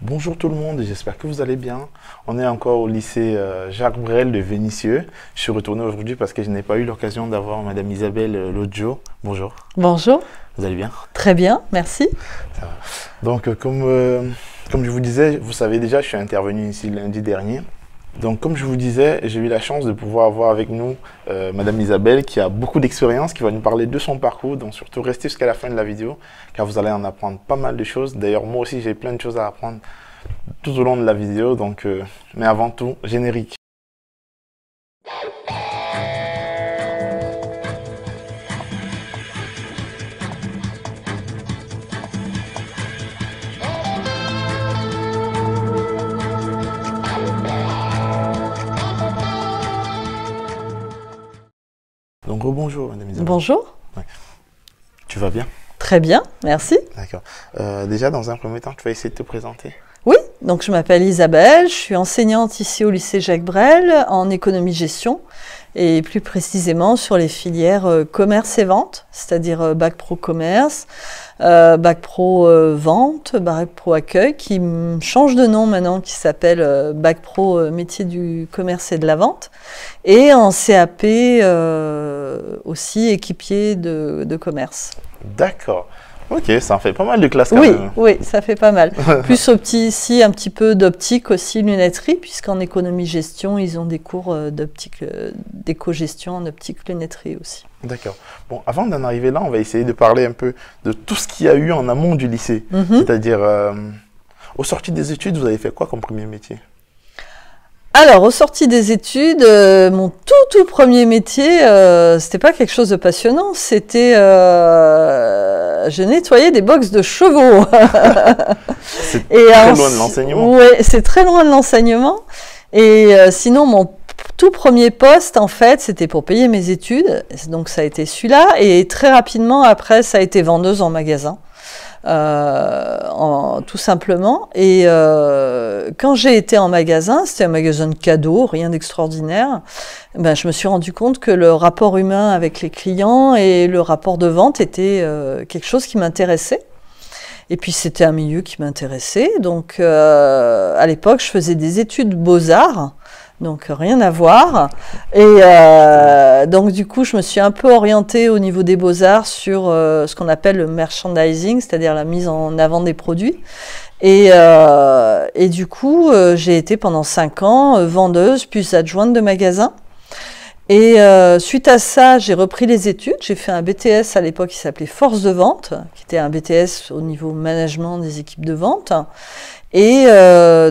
Bonjour tout le monde, j'espère que vous allez bien. On est encore au lycée Jacques Brel de Vénissieux. Je suis retourné aujourd'hui parce que je n'ai pas eu l'occasion d'avoir Madame Isabelle l'autre jour. Bonjour. Bonjour. Vous allez bien? Très bien, merci. Ça va. Donc comme je vous disais, vous savez déjà, je suis intervenu ici lundi dernier. Donc comme je vous disais, j'ai eu la chance de pouvoir avoir avec nous Madame Isabelle qui a beaucoup d'expérience, qui va nous parler de son parcours. Donc surtout restez jusqu'à la fin de la vidéo car vous allez en apprendre pas mal de choses. D'ailleurs moi aussi j'ai plein de choses à apprendre tout au long de la vidéo. Donc, mais avant tout, générique. Donc rebonjour Madame Isabelle. Bonjour. Ouais. Tu vas bien? Très bien, merci. D'accord. Déjà dans un premier temps, tu vas essayer de te présenter. Oui, donc je m'appelle Isabelle, je suis enseignante ici au lycée Jacques Brel en économie-gestion et plus précisément sur les filières commerce et vente, c'est-à-dire bac pro commerce, bac pro vente, bac pro accueil qui change de nom maintenant, qui s'appelle bac pro métier du commerce et de la vente, et en CAP aussi équipier de commerce. D'accord. Ok, ça en fait pas mal de classes quand oui, même. Oui, ça fait pas mal. Plus ici, un petit peu d'optique aussi, lunetterie, puisqu'en économie-gestion, ils ont des cours d'optique, d'éco-gestion en optique, lunetterie aussi. D'accord. Bon, avant d'en arriver là, on va essayer de parler un peu de tout ce qu'il y a eu en amont du lycée. C'est-à-dire, au sorti des études, vous avez fait quoi comme premier métier? Alors, au sorti des études, mon tout premier métier, c'était pas quelque chose de passionnant, c'était je nettoyais des boxes de chevaux. C'est très loin de l'enseignement. Oui, c'est très loin de l'enseignement. Et sinon, mon tout premier poste, en fait, c'était pour payer mes études. Donc, ça a été celui-là. Et très rapidement, après, ça a été vendeuse en magasin. Tout simplement. Et quand j'ai été en magasin, c'était un magasin de cadeaux, rien d'extraordinaire, ben, je me suis rendu compte que le rapport humain avec les clients et le rapport de vente était quelque chose qui m'intéressait. Et puis c'était un milieu qui m'intéressait. Donc à l'époque, je faisais des études beaux-arts. Donc rien à voir. Et donc du coup, je me suis un peu orientée au niveau des beaux-arts sur ce qu'on appelle le merchandising, c'est-à-dire la mise en avant des produits. Et du coup, j'ai été pendant 5 ans vendeuse puis adjointe de magasin. Et suite à ça, j'ai repris les études. J'ai fait un BTS à l'époque qui s'appelait Force de vente, qui était un BTS au niveau management des équipes de vente. Et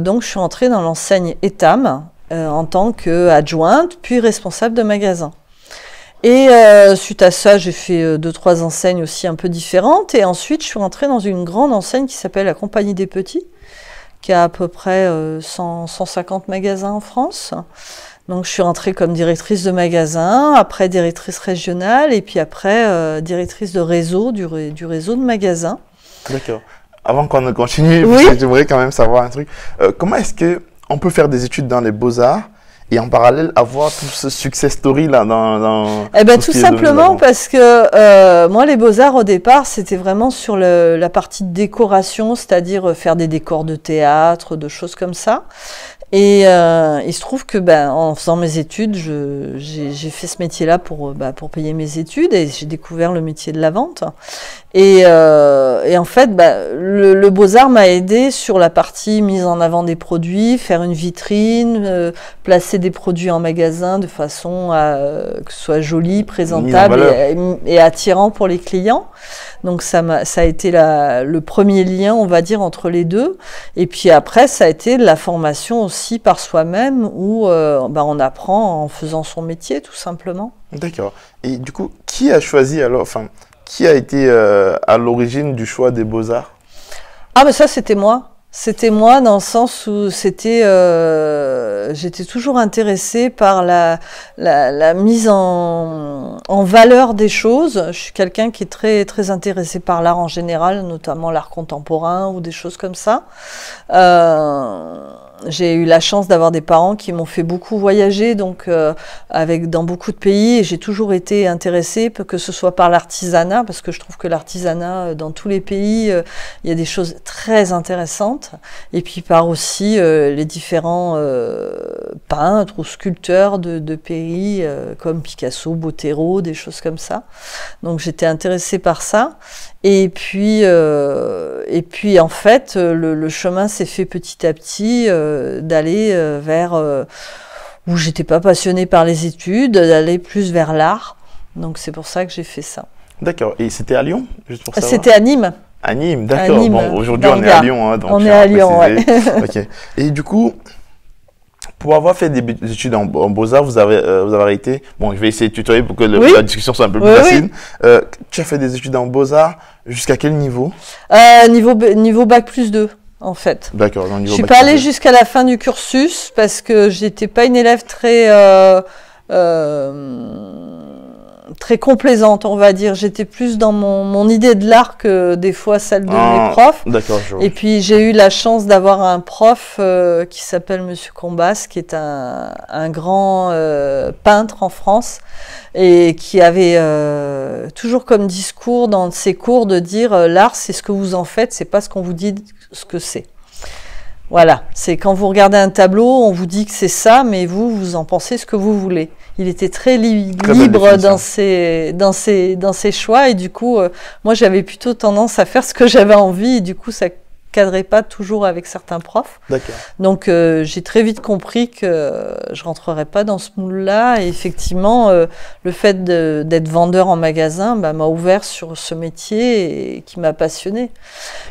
donc, je suis entrée dans l'enseigne Etam en tant qu'adjointe, puis responsable de magasin. Et suite à ça, j'ai fait 2-3 enseignes aussi un peu différentes. Et ensuite, je suis rentrée dans une grande enseigne qui s'appelle la Compagnie des Petits, qui a à peu près 150 magasins en France. Donc, je suis rentrée comme directrice de magasin, après directrice régionale, et puis après directrice de réseau, du réseau de magasins. D'accord. Avant qu'on ne continue, oui, j'aimerais quand même savoir un truc. Comment est-ce qu'on peut faire des études dans les beaux-arts et en parallèle avoir tout ce success story là dans eh ben, tout simplement parce que moi les beaux-arts au départ c'était vraiment sur la partie de décoration, c'est-à-dire faire des décors de théâtre, de choses comme ça. Et il se trouve que en faisant mes études, j'ai fait ce métier-là pour payer mes études et j'ai découvert le métier de la vente. Et en fait, le Beaux-Arts m'a aidé sur la partie mise en avant des produits, faire une vitrine, placer des produits en magasin de façon à que ce soit joli, présentable et attirant pour les clients. Donc ça a été le premier lien, on va dire, entre les deux. Et puis après, ça a été de la formation aussi par soi-même où on apprend en faisant son métier, tout simplement. D'accord. Et du coup, qui a choisi alors, qui a été à l'origine du choix des beaux-arts? Ah, mais ça, c'était moi. C'était moi dans le sens où j'étais toujours intéressée par la mise en valeur des choses. Je suis quelqu'un qui est très, très intéressé par l'art en général, notamment l'art contemporain ou des choses comme ça. j'ai eu la chance d'avoir des parents qui m'ont fait beaucoup voyager, donc dans beaucoup de pays, et j'ai toujours été intéressée, que ce soit par l'artisanat, parce que je trouve que l'artisanat, dans tous les pays, il y a des choses très intéressantes, et puis par aussi les différents peintres ou sculpteurs de pays, comme Picasso, Botero, des choses comme ça. Donc j'étais intéressée par ça. Et puis en fait, le chemin s'est fait petit à petit d'aller vers où j'étais pas passionnée par les études, d'aller plus vers l'art. Donc c'est pour ça que j'ai fait ça. D'accord. Et c'était à Lyon, juste pour savoir? C'était à Nîmes. À Nîmes, d'accord. Bon, aujourd'hui on est à Lyon, hein, donc on est à Lyon, ouais. Ok. Et du coup, pour avoir fait des études en Beaux-Arts, vous avez arrêté. Bon, je vais essayer de tutoyer pour que la discussion soit un peu plus facile. Oui. Tu as fait des études en Beaux-Arts jusqu'à quel niveau? Niveau bac plus 2, en fait. D'accord. Je suis pas allée jusqu'à la fin du cursus parce que j'étais pas une élève très complaisante, on va dire. J'étais plus dans mon idée de l'art que des fois celle de mes profs. D'accord, je vois. Et puis j'ai eu la chance d'avoir un prof qui s'appelle Monsieur Combas, qui est un grand peintre en France et qui avait toujours comme discours dans ses cours de dire l'art c'est ce que vous en faites, c'est pas ce qu'on vous dit ce que c'est. Voilà, c'est quand vous regardez un tableau, on vous dit que c'est ça, mais vous en pensez ce que vous voulez. Il était très libre dans ses choix et du coup, moi j'avais plutôt tendance à faire ce que j'avais envie et du coup ça cadrait pas toujours avec certains profs. D'accord. Donc j'ai très vite compris que je rentrerais pas dans ce moule-là et effectivement le fait d'être vendeur en magasin m'a ouvert sur ce métier et qui m'a passionnée.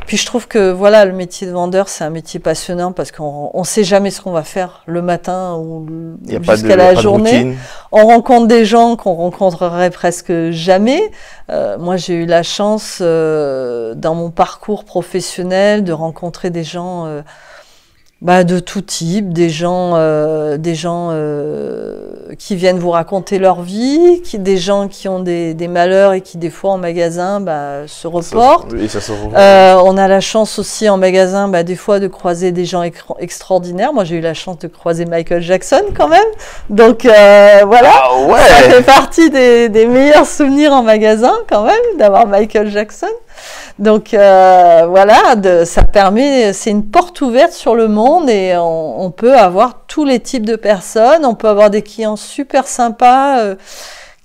Puis je trouve que voilà, le métier de vendeur c'est un métier passionnant parce qu'on sait jamais ce qu'on va faire le matin ou jusqu'à la journée. On rencontre des gens qu'on rencontrerait presque jamais. Moi j'ai eu la chance dans mon parcours professionnel de rencontrer des gens de tout type, des gens qui viennent vous raconter leur vie, des gens qui ont des malheurs et qui des fois en magasin se reportent. Ça se revoit. On a la chance aussi en magasin des fois de croiser des gens extraordinaires. Moi j'ai eu la chance de croiser Michael Jackson quand même. Donc voilà, ah ouais. Ça fait partie des meilleurs souvenirs en magasin quand même d'avoir Michael Jackson. Donc voilà, ça permet, c'est une porte ouverte sur le monde et on peut avoir tous les types de personnes. On peut avoir des clients super sympas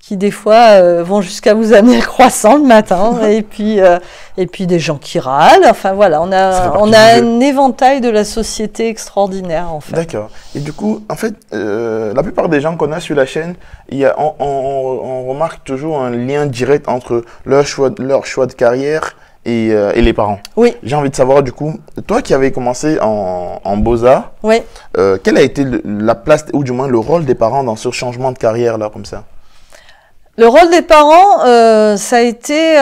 qui des fois vont jusqu'à vous amener le croissant le matin et puis des gens qui râlent. Enfin voilà, on a un éventail de la société extraordinaire en fait. D'accord. Et du coup, en fait, la plupart des gens qu'on a sur la chaîne, on remarque toujours un lien direct entre leur choix de carrière et les parents. Oui. J'ai envie de savoir du coup, toi qui avais commencé en Beaux-Arts, oui. Quelle a été la place ou du moins le rôle des parents dans ce changement de carrière là comme ça? Le rôle des parents, ça a été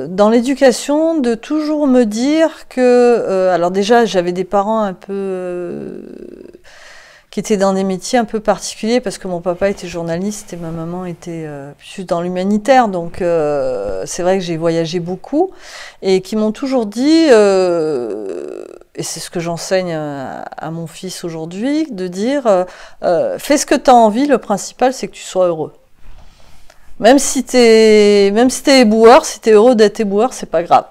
dans l'éducation de toujours me dire que, alors déjà j'avais des parents un peu qui étaient dans des métiers un peu particuliers parce que mon papa était journaliste et ma maman était plus dans l'humanitaire, donc c'est vrai que j'ai voyagé beaucoup et qui m'ont toujours dit, et c'est ce que j'enseigne à mon fils aujourd'hui, de dire fais ce que tu as envie, le principal c'est que tu sois heureux. Même si t'es éboueur, si t'es heureux d'être éboueur, c'est pas grave.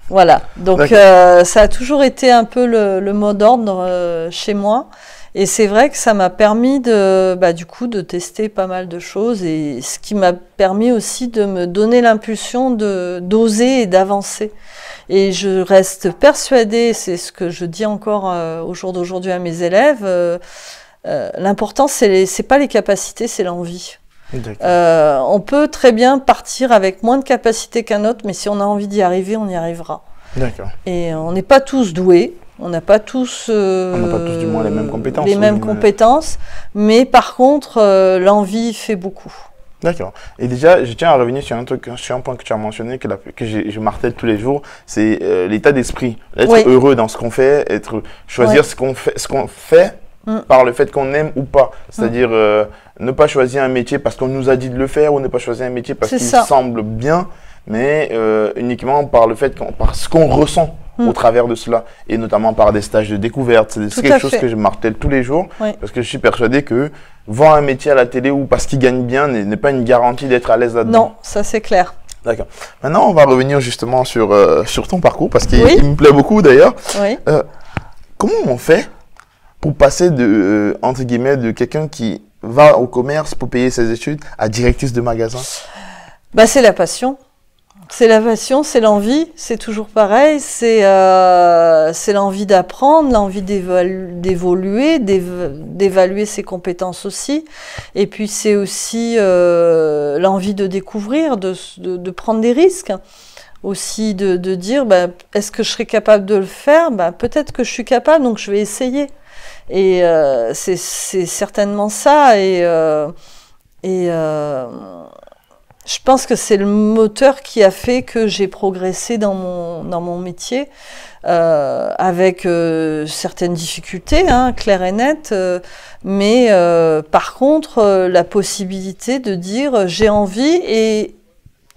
Voilà. Donc ça a toujours été un peu le mot d'ordre chez moi. Et c'est vrai que ça m'a permis du coup de tester pas mal de choses et ce qui m'a permis aussi de me donner l'impulsion d'oser et d'avancer. Et je reste persuadée, c'est ce que je dis encore au jour d'aujourd'hui à mes élèves, l'important c'est pas les capacités, c'est l'envie. On peut très bien partir avec moins de capacités qu'un autre, mais si on a envie d'y arriver, on y arrivera. D'accord. Et on n'est pas tous doués, on n'a pas tous, du moins les mêmes compétences. Les mêmes compétences, mais par contre, l'envie fait beaucoup. D'accord. Et déjà, je tiens à revenir sur un point que tu as mentionné, que je martèle tous les jours, c'est l'état d'esprit. Être heureux dans ce qu'on fait, choisir ce qu'on fait par le fait qu'on aime ou pas. C'est-à-dire ne pas choisir un métier parce qu'on nous a dit de le faire ou ne pas choisir un métier parce qu'il semble bien, mais uniquement par le fait par ce qu'on ressent au travers de cela, et notamment par des stages de découverte. C'est quelque chose que je martèle tous les jours, parce que je suis persuadé que voir un métier à la télé ou parce qu'il gagne bien n'est pas une garantie d'être à l'aise là-dedans. Non, ça c'est clair. D'accord. Maintenant, on va revenir justement sur ton parcours, parce qu'il me plaît beaucoup d'ailleurs. Oui. Comment on fait pour passer entre guillemets, de quelqu'un qui va au commerce pour payer ses études à directrice de magasin? Bah, c'est la passion. C'est la passion, c'est l'envie, c'est toujours pareil, c'est l'envie d'apprendre, l'envie d'évoluer, d'évaluer ses compétences aussi, et puis c'est aussi l'envie de découvrir, de prendre des risques, aussi de dire bah, est-ce que je serais capable de le faire, bah, peut-être que je suis capable, donc je vais essayer. Et c'est certainement ça, je pense que c'est le moteur qui a fait que j'ai progressé dans mon métier, avec certaines difficultés, hein, claires et nettes, mais par contre, la possibilité de dire j'ai envie, et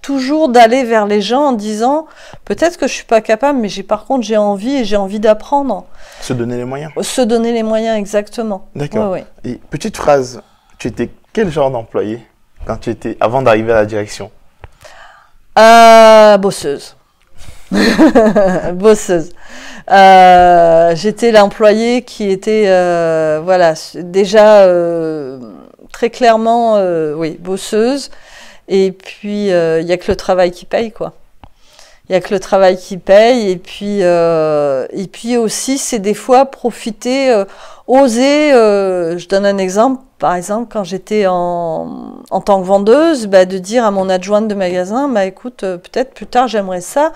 toujours d'aller vers les gens en disant peut-être que je suis pas capable, mais par contre j'ai envie, et j'ai envie d'apprendre. Se donner les moyens. Se donner les moyens, exactement. D'accord. Ouais. Et petite phrase, tu étais quel genre d'employé quand tu étais, avant d'arriver à la direction? Bosseuse. Bosseuse. J'étais l'employée qui était, voilà, déjà très clairement, oui, bosseuse. Et puis, il n'y a que le travail qui paye, quoi. Il n'y a que le travail qui paye. Et puis aussi, c'est des fois profiter, oser. Je donne un exemple. Par exemple, quand j'étais en tant que vendeuse, bah, de dire à mon adjointe de magasin, bah, écoute, peut-être plus tard, j'aimerais ça.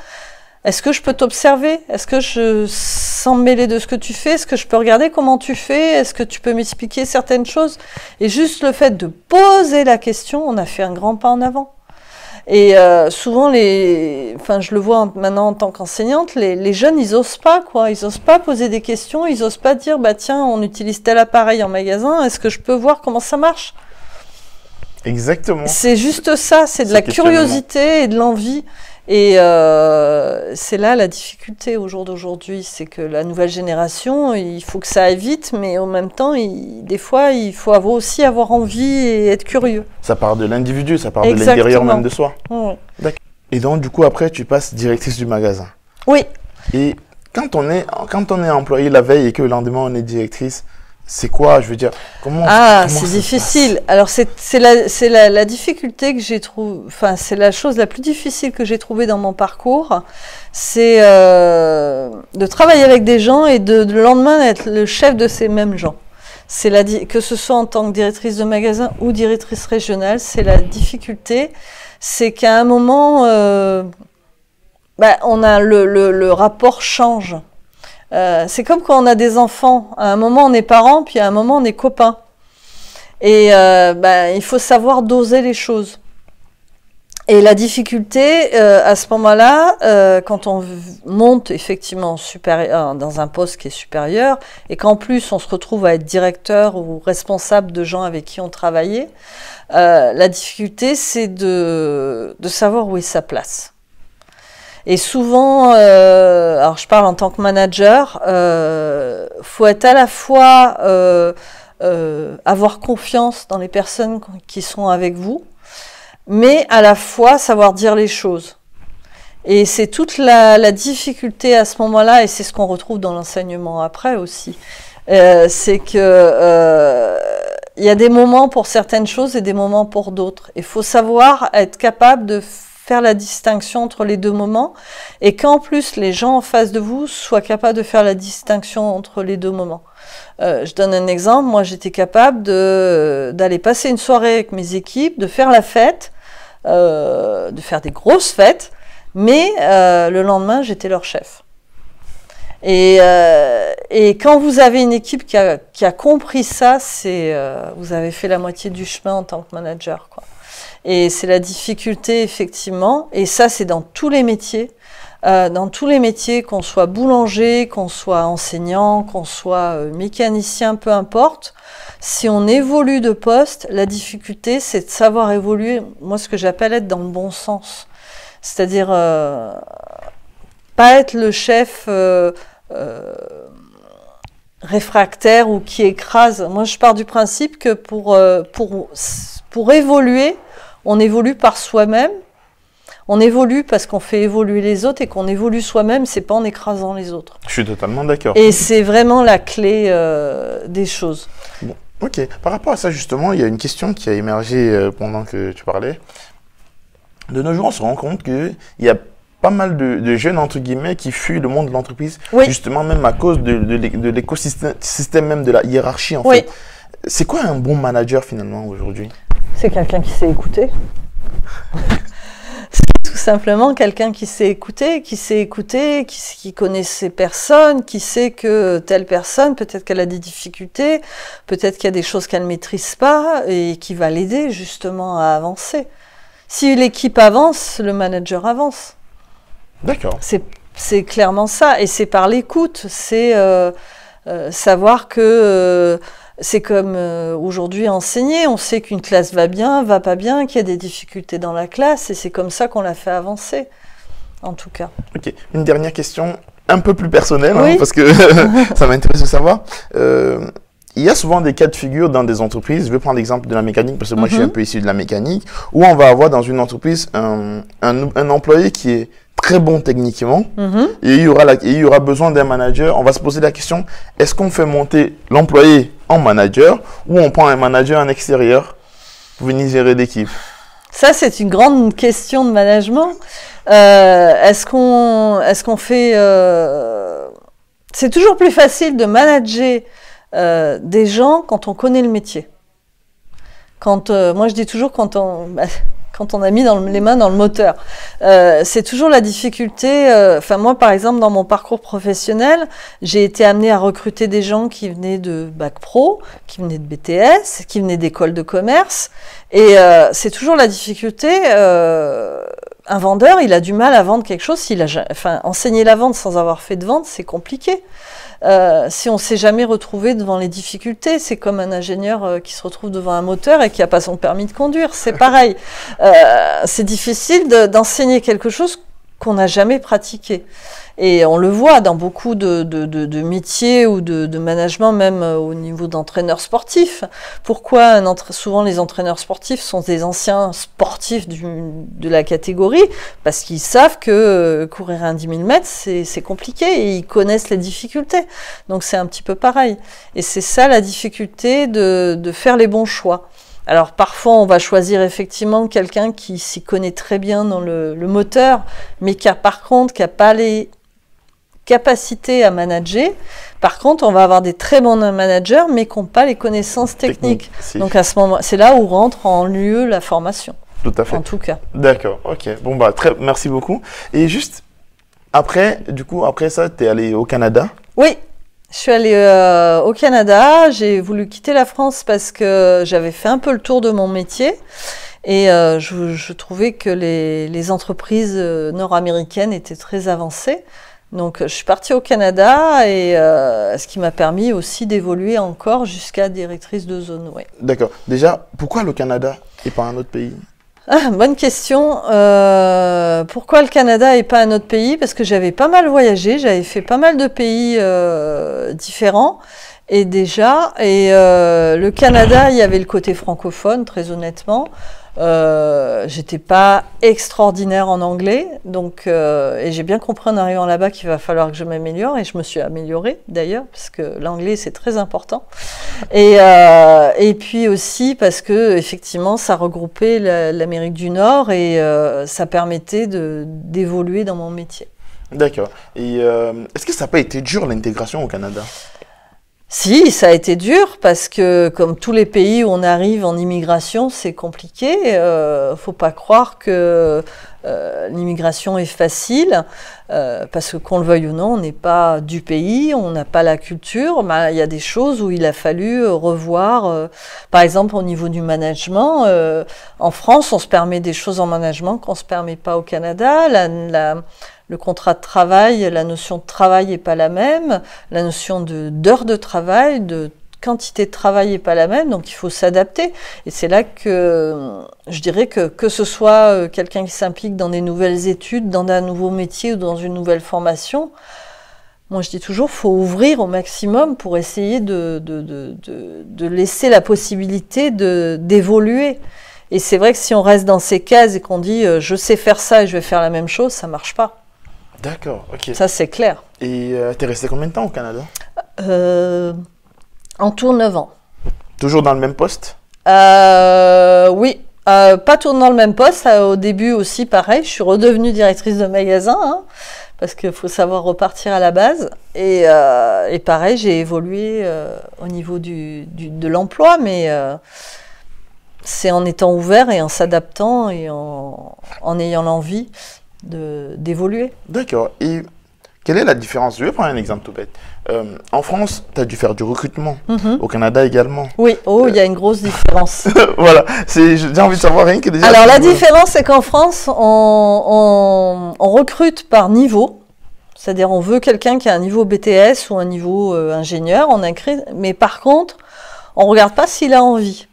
Est-ce que je peux t'observer? Est-ce que sans me mêler de ce que tu fais, est-ce que je peux regarder comment tu fais? Est-ce que tu peux m'expliquer certaines choses? Et juste le fait de poser la question, on a fait un grand pas en avant. Et souvent, je le vois maintenant en tant qu'enseignante, les jeunes, ils osent pas, quoi. Ils osent pas poser des questions, ils osent pas dire, bah tiens, on utilise tel appareil en magasin, est-ce que je peux voir comment ça marche? Exactement. C'est juste ça, c'est de la curiosité et de l'envie. Et c'est là la difficulté au jour d'aujourd'hui, c'est que la nouvelle génération, il faut que ça aille vite, mais en même temps, des fois, il faut aussi avoir envie et être curieux. Ça part de l'individu, ça part de l'intérieur même de soi. Oui. D'accord. Et donc, du coup, après, tu passes directrice du magasin. Oui. Et quand on est employé la veille et que le lendemain, on est directrice, c'est quoi, je veux dire, comment c'est difficile. Alors, c'est la difficulté que j'ai trouvée, enfin, c'est la chose la plus difficile que j'ai trouvée dans mon parcours, c'est de travailler avec des gens et le lendemain être le chef de ces mêmes gens. Que ce soit en tant que directrice de magasin ou directrice régionale, c'est la difficulté, c'est qu'à un moment, on a le rapport change. C'est comme quand on a des enfants. À un moment, on est parents, puis à un moment, on est copains. Et il faut savoir doser les choses. Et la difficulté, à ce moment-là, quand on monte effectivement dans un poste qui est supérieur, et qu'en plus, on se retrouve à être directeur ou responsable de gens avec qui on travaillait, la difficulté, c'est de savoir où est sa place. Et souvent, alors je parle en tant que manager, faut être à la fois avoir confiance dans les personnes qui sont avec vous, mais à la fois savoir dire les choses. Et c'est toute la difficulté à ce moment-là, et c'est ce qu'on retrouve dans l'enseignement après aussi. C'est que il y a des moments pour certaines choses et des moments pour d'autres. Il faut savoir être capable de faire la distinction entre les deux moments, et qu'en plus les gens en face de vous soient capables de faire la distinction entre les deux moments. Je donne un exemple, moi j'étais capable d'aller passer une soirée avec mes équipes, de faire la fête, de faire des grosses fêtes, mais le lendemain j'étais leur chef. Et quand vous avez une équipe qui a compris ça, vous avez fait la moitié du chemin en tant que manager, quoi. Et c'est la difficulté, effectivement. Et ça, c'est dans tous les métiers. Dans tous les métiers, qu'on soit boulanger, qu'on soit enseignant, qu'on soit mécanicien, peu importe. Si on évolue de poste, la difficulté, c'est de savoir évoluer, moi, ce que j'appelle être dans le bon sens. C'est-à-dire pas être le chef réfractaire ou qui écrase. Moi, je pars du principe que pour évoluer, on évolue par soi-même. On évolue parce qu'on fait évoluer les autres et qu'on évolue soi-même, c'est pas en écrasant les autres. Je suis totalement d'accord. Et c'est vraiment la clé des choses. Bon, ok. Par rapport à ça, justement, il y a une question qui a émergé pendant que tu parlais. De nos jours, on se rend compte qu'il y a pas mal de jeunes, entre guillemets, qui fuient le monde de l'entreprise, Oui. justement même à cause de l'écosystème, même de la hiérarchie, en Oui. fait. C'est quoi un bon manager, finalement, aujourd'hui? C'est quelqu'un qui sait écouter. Tout simplement quelqu'un qui sait écouter, qui connaît ses personnes, qui sait que telle personne, peut-être qu'elle a des difficultés, peut-être qu'il y a des choses qu'elle ne maîtrise pas et qui va l'aider justement à avancer. Si l'équipe avance, le manager avance. D'accord. C'est clairement ça. Et c'est par l'écoute, c'est savoir que... c'est comme aujourd'hui enseigner, on sait qu'une classe va bien, va pas bien, qu'il y a des difficultés dans la classe, et c'est comme ça qu'on la fait avancer, en tout cas. Ok, une dernière question un peu plus personnelle, Oui. parce que ça m'intéresse de savoir. Il y a souvent des cas de figure dans des entreprises, je vais prendre l'exemple de la mécanique, parce que moi je suis un peu issu de la mécanique, où on va avoir dans une entreprise un employé qui est très bon techniquement, et il y aura besoin d'un manager. On va se poser la question, est-ce qu'on fait monter l'employé en manager ou on prend un manager en extérieur pour venir gérer l'équipe? Ça, c'est une grande question de management. Est-ce qu'on fait... C'est toujours plus facile de manager des gens quand on connaît le métier. Moi, je dis toujours quand on a mis les mains dans le moteur. C'est toujours la difficulté. Enfin, moi, par exemple, dans mon parcours professionnel, j'ai été amenée à recruter des gens qui venaient de Bac Pro, qui venaient de BTS, qui venaient d'écoles de commerce. Et c'est toujours la difficulté. Un vendeur, il a du mal à vendre quelque chose. Enseigner la vente sans avoir fait de vente, c'est compliqué. Si on ne s'est jamais retrouvé devant les difficultés, c'est comme un ingénieur qui se retrouve devant un moteur et qui n'a pas son permis de conduire, c'est pareil. C'est difficile d'enseigner quelque chose qu'on n'a jamais pratiqué. Et on le voit dans beaucoup de métiers ou de management, même au niveau d'entraîneurs sportifs. Pourquoi souvent les entraîneurs sportifs sont des anciens sportifs de la catégorie? Parce qu'ils savent que courir un 10 000 mètres, c'est compliqué et ils connaissent les difficultés. Donc c'est un petit peu pareil. Et c'est ça la difficulté de faire les bons choix. Alors parfois on va choisir effectivement quelqu'un qui s'y connaît très bien dans le moteur, mais qui a pas les capacités à manager. Par contre, on va avoir des très bons managers, mais qui n'ont pas les connaissances techniques. Si. Donc à ce moment, c'est là où rentre en lieu la formation. Tout à fait. En tout cas. D'accord, ok. Bon, merci beaucoup. Et juste après ça, tu es allé au Canada? Oui. Je suis allée au Canada, j'ai voulu quitter la France parce que j'avais fait un peu le tour de mon métier et je trouvais que les entreprises nord-américaines étaient très avancées. Donc je suis partie au Canada et ce qui m'a permis aussi d'évoluer encore jusqu'à directrice de zone. Ouais. D'accord. Déjà, pourquoi le Canada et pas un autre pays? Bonne question. Pourquoi le Canada et pas un autre pays? Parce que j'avais pas mal voyagé, j'avais fait pas mal de pays différents. Et le Canada, il y avait le côté francophone, très honnêtement. J'étais pas extraordinaire en anglais, donc et j'ai bien compris en arrivant là-bas qu'il va falloir que je m'améliore, et je me suis améliorée d'ailleurs, parce que l'anglais c'est très important. Et puis aussi parce que effectivement ça regroupait l'Amérique du Nord et ça permettait d'évoluer dans mon métier. D'accord. Et est-ce que ça n'a pas été dur l'intégration au Canada? Si, ça a été dur parce que, comme tous les pays où on arrive en immigration, c'est compliqué. Faut pas croire que l'immigration est facile, parce que qu'on le veuille ou non, on n'est pas du pays, on n'a pas la culture. Il y a des choses où il a fallu revoir. Par exemple, au niveau du management, en France, on se permet des choses en management qu'on se permet pas au Canada. Le contrat de travail, la notion de travail n'est pas la même, la notion d'heures de travail, de quantité de travail n'est pas la même, donc il faut s'adapter. Et c'est là que je dirais que ce soit quelqu'un qui s'implique dans des nouvelles études, dans un nouveau métier ou dans une nouvelle formation, moi je dis toujours, faut ouvrir au maximum pour essayer de laisser la possibilité d'évoluer. Et c'est vrai que si on reste dans ces cases et qu'on dit je sais faire ça et je vais faire la même chose, ça marche pas. D'accord, ok. Ça c'est clair. Et t'es resté combien de temps au Canada? En tout 9 ans. Toujours dans le même poste? Oui, pas toujours dans le même poste. Au début aussi, pareil, je suis redevenue directrice de magasin, hein, parce qu'il faut savoir repartir à la base. Et pareil, j'ai évolué au niveau de l'emploi, mais c'est en étant ouvert et en s'adaptant et en ayant l'envie d'évoluer. D'accord. Et quelle est la différence? Je vais prendre un exemple tout bête. En France, tu as dû faire du recrutement. Au Canada également. Oui, il y a une grosse différence. Voilà, j'ai envie de savoir rien que déjà. Alors la différence, c'est qu'en France, on recrute par niveau. C'est-à-dire, on veut quelqu'un qui a un niveau BTS ou un niveau ingénieur, mais par contre, on ne regarde pas s'il a envie.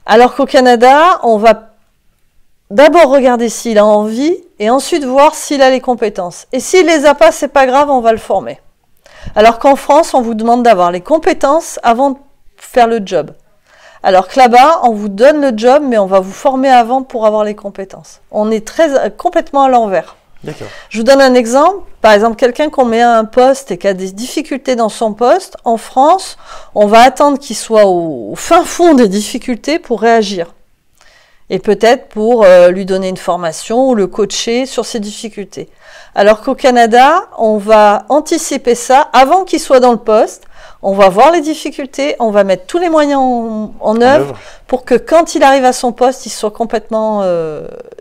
Alors qu'au Canada, on va d'abord regarder s'il a envie et ensuite voir s'il a les compétences. Et s'il les a pas, c'est pas grave, on va le former. Alors qu'en France, on vous demande d'avoir les compétences avant de faire le job. Alors que là-bas, on vous donne le job, mais on va vous former avant pour avoir les compétences. On est complètement à l'envers. D'accord. Je vous donne un exemple. Par exemple, quelqu'un qu'on met à un poste et qui a des difficultés dans son poste, en France, on va attendre qu'il soit au fin fond des difficultés pour réagir. Et peut-être pour lui donner une formation ou le coacher sur ses difficultés. Alors qu'au Canada, on va anticiper ça avant qu'il soit dans le poste. On va voir les difficultés, on va mettre tous les moyens en œuvre pour que quand il arrive à son poste, il soit complètement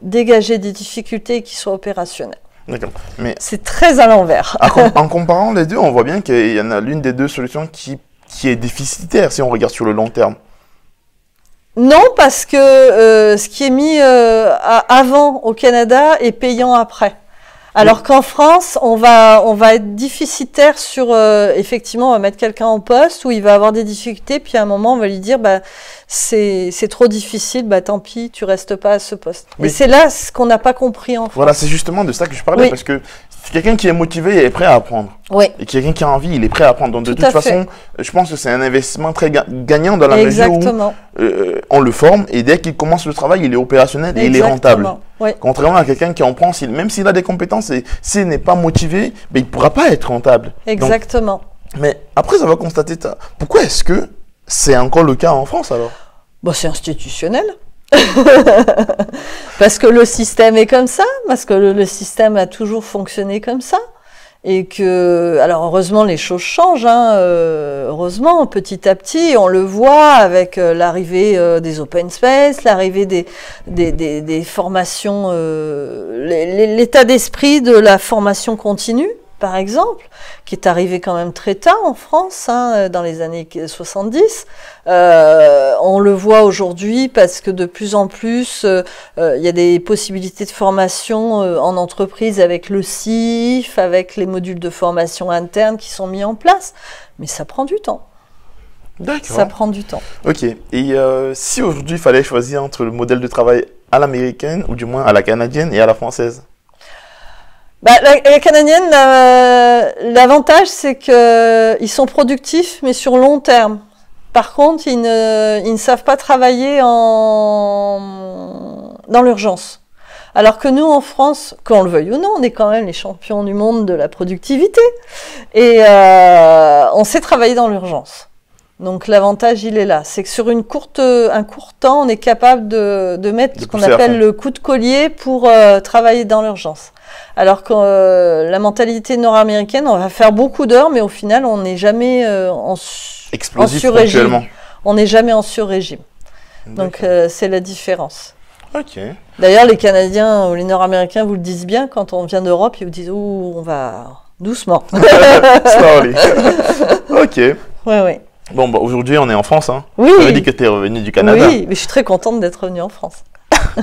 dégagé des difficultés et qu'il soit opérationnel. D'accord. Mais c'est très à l'envers. En comparant les deux, on voit bien qu'il y en a l'une des deux solutions qui est déficitaire si on regarde sur le long terme. Non, parce que ce qui est mis avant au Canada est payant après. Alors qu'en France, on va être déficitaire sur, effectivement, on va mettre quelqu'un en poste où il va avoir des difficultés, puis à un moment, on va lui dire, c'est trop difficile, tant pis, tu restes pas à ce poste. Oui. Et c'est là ce qu'on n'a pas compris en France. Voilà, c'est justement de ça que je parlais, parce que quelqu'un qui est motivé est prêt à apprendre. Oui. Et quelqu'un qui a envie, il est prêt à apprendre. Donc, de toute façon, je pense que c'est un investissement très gagnant dans la mesure où on le forme et dès qu'il commence le travail, il est opérationnel et il est rentable. Oui. Contrairement à quelqu'un qui en prend, même s'il a des compétences et s'il n'est pas motivé, il ne pourra pas être rentable. Exactement. Donc, mais après avoir constaté ça, pourquoi est-ce que c'est encore le cas en France alors? C'est institutionnel. Parce que le système est comme ça, parce que le système a toujours fonctionné comme ça. Et que, alors heureusement les choses changent, hein, heureusement petit à petit, on le voit avec l'arrivée des open space, l'arrivée des formations, l'état d'esprit de la formation continue, par exemple, qui est arrivé quand même très tard en France, hein, dans les années 70. On le voit aujourd'hui parce que de plus en plus, il y a des possibilités de formation en entreprise avec le CIF, avec les modules de formation interne qui sont mis en place. Mais ça prend du temps. D'accord. Ça prend du temps. Ok. Et si aujourd'hui il fallait choisir entre le modèle de travail à l'américaine, ou du moins à la canadienne et à la française? La canadienne, l'avantage, c'est qu'ils sont productifs, mais sur long terme. Par contre, ils ne savent pas travailler dans l'urgence. Alors que nous, en France, qu'on le veuille ou non, on est quand même les champions du monde de la productivité. Et on sait travailler dans l'urgence. Donc l'avantage, il est là. C'est que sur un court temps, on est capable de mettre ce qu'on appelle le coup de collier pour travailler dans l'urgence. Alors que la mentalité nord-américaine, on va faire beaucoup d'heures, mais au final, on n'est jamais en sur-régime. On n'est jamais en sur-régime. Donc c'est la différence. Ok. D'ailleurs, les Canadiens ou les Nord-Américains vous le disent bien, quand on vient d'Europe, ils vous disent « Ouh, on va doucement. » Slowly. Ok. Oui. Bon, aujourd'hui, on est en France. Hein. Oui. Tu avais dit que tu es revenu du Canada. Oui, mais je suis très contente d'être revenue en France.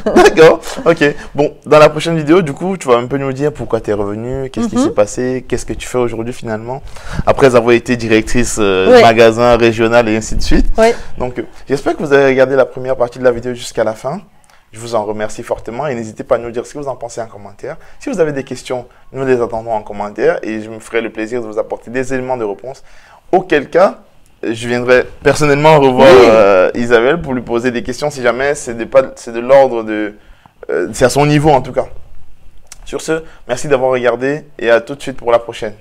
D'accord, ok. Bon, dans la prochaine vidéo, du coup, tu vas un peu nous dire pourquoi tu es revenu, qu'est-ce qui s'est passé, qu'est-ce que tu fais aujourd'hui finalement, après avoir été directrice magasin régional et ainsi de suite. Oui. Donc, j'espère que vous avez regardé la première partie de la vidéo jusqu'à la fin. Je vous en remercie fortement et n'hésitez pas à nous dire ce que vous en pensez en commentaire. Si vous avez des questions, nous les attendons en commentaire et je me ferai le plaisir de vous apporter des éléments de réponse. Auquel cas, je viendrai personnellement revoir Isabelle pour lui poser des questions si jamais c'est de l'ordre de... c'est à son niveau en tout cas. Sur ce, merci d'avoir regardé et à tout de suite pour la prochaine.